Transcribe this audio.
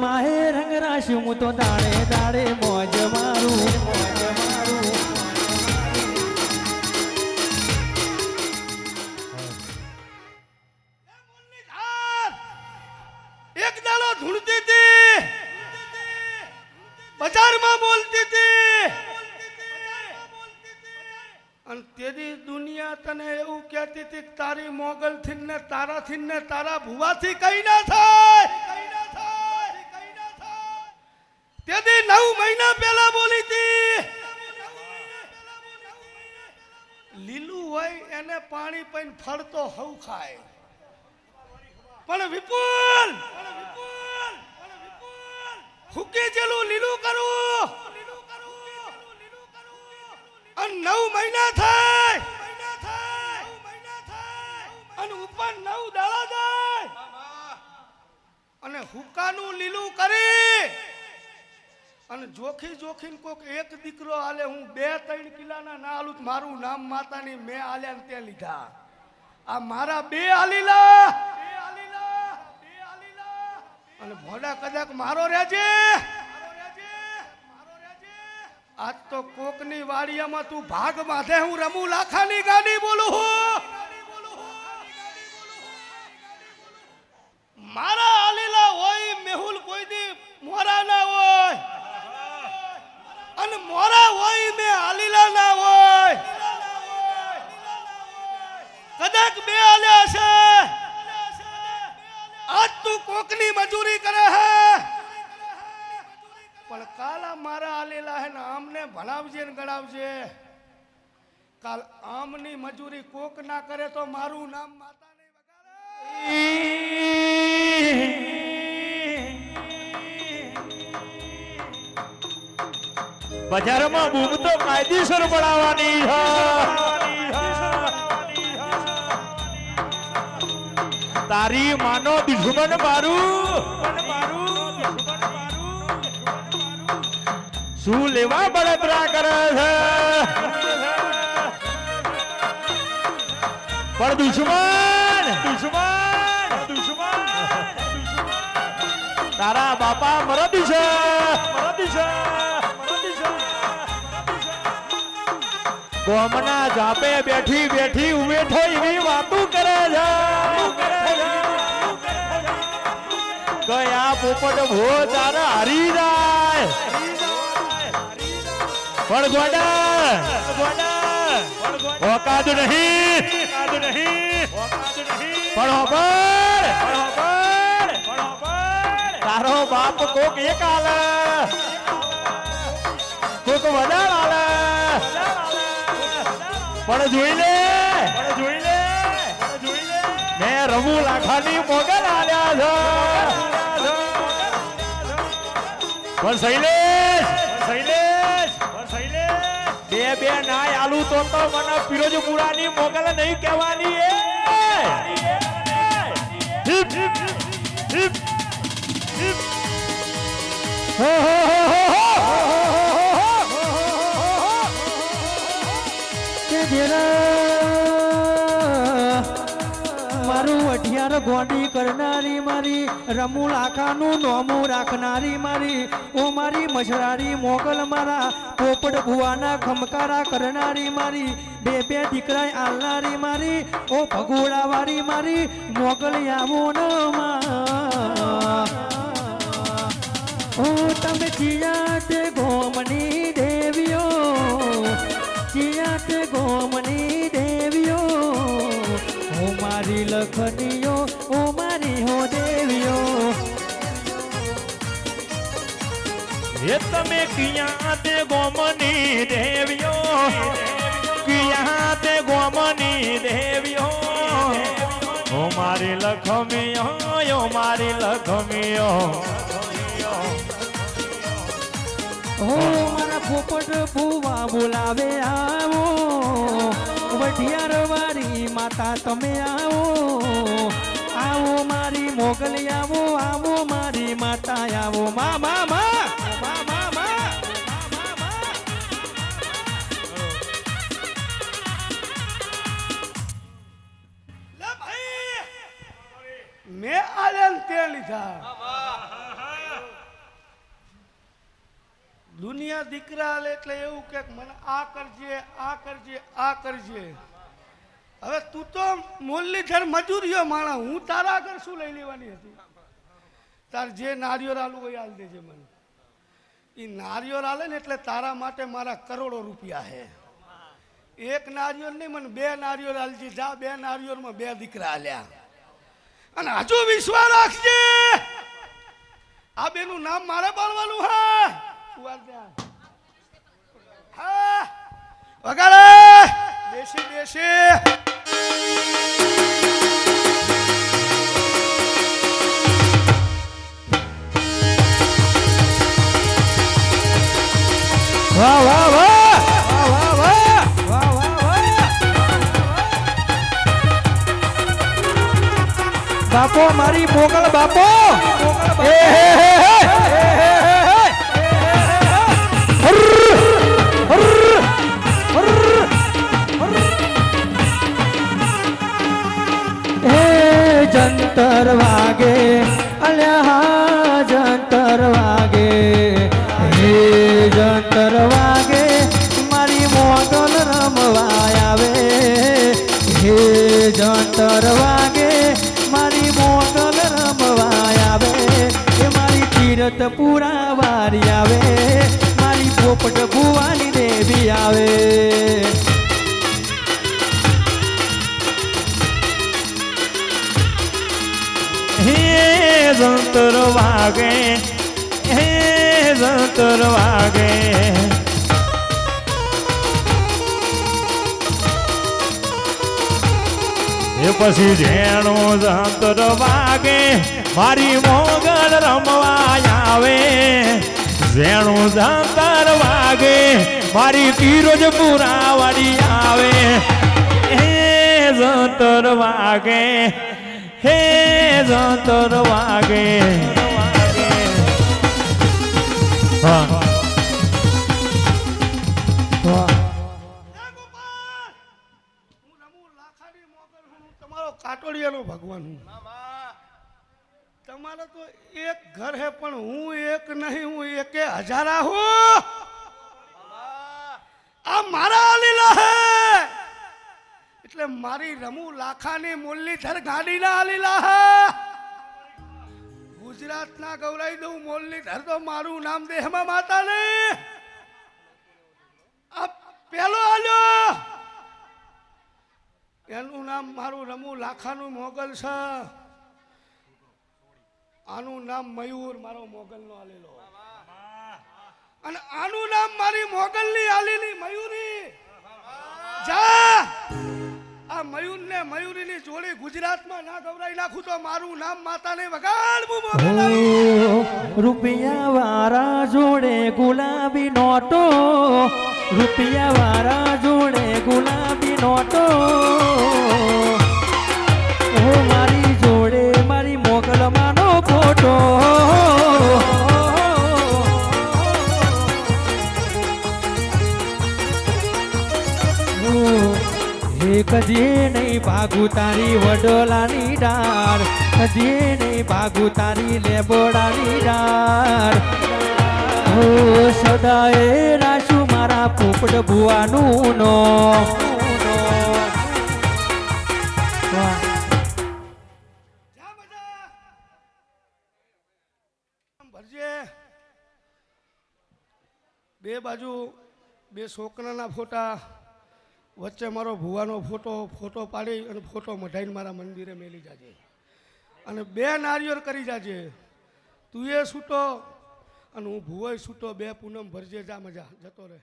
માહે રંગ રાશિ હું તો દાડે દાડે મોજ મારું એક દાડો ધૂણતી હતી બજારમાં બોલતી હતી અને તેદી દુનિયા તને એવું કહેતી હતી કે તારી મોગલ થી ને તારા ભુવાથી કઈ ના થાય તેદી 9 મહિના પહેલા બોલી હતી લીલું હોય એને પાણી પીને ફળ તો હવ ખાય પણ વિપુલ હુકી જેલું લીલું કરું અને 9 મહિના થાય અને ઉપર 9 દાડા જાય અને હુકાનું લીલું કરી અને જોખીને કોક એક દીકરો આલે હું 2-3 કિલાના ના આલું મારું નામ માતાની મેં આલ્યા ને તે લીધા આ મારા 2 આલીલા અને ભોડા કદાચ મારો રહેજે આજ તો કોકની વાડિયામાં તું ભાગ બાંધે હું રમુ લાખાની ગાડી બોલું હું મારા આલીલા હોય મેહુલ કોઈ દી મોરા ના હોય અને મોરા હોય મે આલીલા ના હોય કદાચ 2 આલ્યા છે આજ તું કોકની મજૂરી કરે હે પણ કાલા મારા આલેલા હે ને આમને ભણાવજે ને ગણાવજે કાલ આમની મજૂરી કોક ના કરે તો મારું નામ માતા નહીં વગાડે બજારમાં બૂમ તો કાયદેસર બનાવવાની તારી માનો દુશ્મન મારું શું લેવા બળતરા કરે છે પણ દુશ્મન તારા બાપા મરદ છે ગોમના જાપે બેઠી ઉમેઠો એવી વાતું કરે છે કયા પોપટ ભો તારા હારી જાય પણ ગોડા ઓકાદ નહીં પણ હોબર તારો બાપ કોક એક આલે કોક વધાર આલે પણ જોઈ લે મેં રમુ લાખાની મોગલ આલ્યા છે પણ શૈલેષ બે નાય આલુ તો મને ફિરોજપુરાની મોગલ નહીં કહેવાની મારું અઢિયાર ગોડી કરનારી મારી રમુ લાખાનું નોમું રાખનારી મારી ઓ મારી મછરારી મોગલ મારા પોપટ ભુવાના ખમકારા કરનારી મારી 2 દીકરા આલનારી મારી ઓ ભગોડા વાળી મારી મોગલ આવો ન ઓ તમે ચિયા તે ગોમની દેવીઓ ચિયા તે ગોમની દેવીઓ ઓ મારી લખનીઓ ઓ મારી હો દેવીઓ એ તમે કિયા તે ગોમની દેવીઓ કિયા તે ગોમની દેવીઓ ઓ મારી લખમીઓ ઓ મારા પોપટ ભુવા બોલાવે આવો વઢિયાર વાળી માતા તમે આવો આવો મારી મોગલી આવો આવો મારી માતા આવો મા મા મા મા મા મા લે ભાઈ મેં આલે ને તે લીધા દુનિયા દીકરા આલે એટલે એવું કે મને આ કરજે આ કરજે આ કરજે હવે તું તો મુરલીધર મજૂરીઓ માણા હું તારા આગળ શું લઈ લેવાની હતી તાર જે નારિયેળ આલું હોય આલ દેજે મને એ નારિયેળ આલે ને એટલે તારા માટે મારા કરોડો રૂપિયા હે એક નારિયેળ નહીં મને બે નારિયેળ આલજે જા બે નારિયેળમાં બે દીકરા આલ્યા અને હજુ વિશ્વાસ રાખજે આ બેનું નામ મારે પાડવાનું હે હા વગાડે દેશી દેશી વાહ વાહ વાહ વાહ વાહ વાહ વાહ વાહ વાહ બાપો મારી મોગલ બાપો એ હે હે જંતર વાગે અલ્યા જંતર વાગે હે જંતર વાગે મારી મોગલ રમવા આવે હે જંતર વાગે મારી મોગલ રમવા આવે એ મારી તીરથ પુરા વારી આવે મારી પોપટ ભુવાની દેવી આવે જંતર વાગે હે જંતર વાગે એ પછી જેણું જંતર વાગે મારી મોગલ રમવા આવે જેણું જંતર વાગે મારી તીરજ પુરાવાડી આવે હે જંતર વાગે હે જંતર વાગે હા કાટોડિયાનો ભગવાન હું તમારો તો એક ઘર હે પણ હું એક નહીં હું એકે હજારા હું આ મારા લીલા હે એટલે મારી રમુ લાખાની મુરલીધર ગાડીના લીલા હે ગુજરાતના ગૌરાઈ દઉં મુરલીધર તો મારું નામ દેહમાં માતા ને આ પેલો આલ્યો એનું નામ મારું રમુ લાખાનું મોગલ છે આનું નામ મયુર મારો મોગલનો આલેલો અને આનું નામ મારી મોગલની આલેલી મયુરી જા આ મયુર ને મયુરીની જોડી ગુજરાતમાં ના ગવરાઈ નાખું તો મારું નામ માતાને વગાડવું મોગલ રૂપિયા વાળા જોડે ગુલાબી નોટો રૂપિયા વાળા જોડે ગુલાબી નોટો ઓ મારી જોડે મારી મોગલ માનો ફોટો કદી નહીં ભાગું તારી વડોલાની ડાળ કદી નહીં ભાગું તારી લેબોડાની ડાળ હો સદાએ રાશું મારા પોપટ ભુવાનું નો ભરજે બે બાજુ બે છોકરાના ફોટા વચ્ચે મારો ભુવાનો ફોટો પાડી અને ફોટો મઢાઈને મારા મંદિરે મેલી જાજે અને બે નારિયેળ કરી જાજે તું એ છૂટો અને હું ભુવોય છૂટો બે પૂનમ ભરજે જા મજા જતો રહે